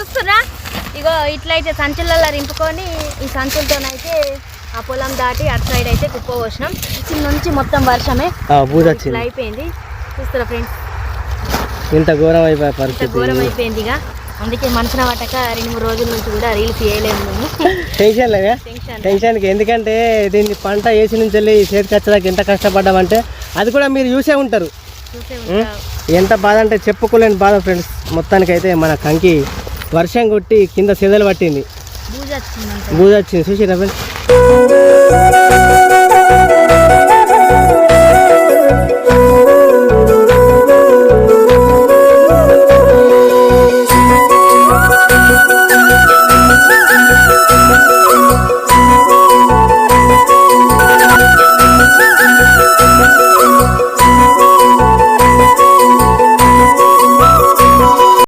చూస్తున్నా ఇగో ఇట్లయితే సంచులలో రింపుకొని ఈ సంచులతోనైతే ఆ పొలం దాటి అటు సైడ్ అయితే కుప్ప పోసినాం. ఇచ్చిన నుంచి మొత్తం వర్షమే ఇట్లా అయిపోయింది. చూస్తారా ఫ్రెండ్స్, ఇంత ఘోరం అయిపోయి పరిస్థితి, ఘోరం అయిపోయింది. ఇక అందుకే మనసున పట్టక 2-3 రోజుల నుంచి కూడా రీల్స్ చేయలేము మేము. టెన్షన్ లేదా? టెన్షన్కి. ఎందుకంటే దీన్ని పంట వేసి నుంచి వెళ్ళి చేతికి వచ్చేదాకా ఎంత కష్టపడ్డామంటే అది కూడా మీరు చూసే ఉంటారు. ఎంత బాధ అంటే చెప్పుకోలేని బాధ ఫ్రెండ్స్. మొత్తానికైతే మన కంకి వర్షం కొట్టి కింద సెదలు పట్టింది, బూజు వచ్చింది. చూసిరా ఫ్రెండ్స్.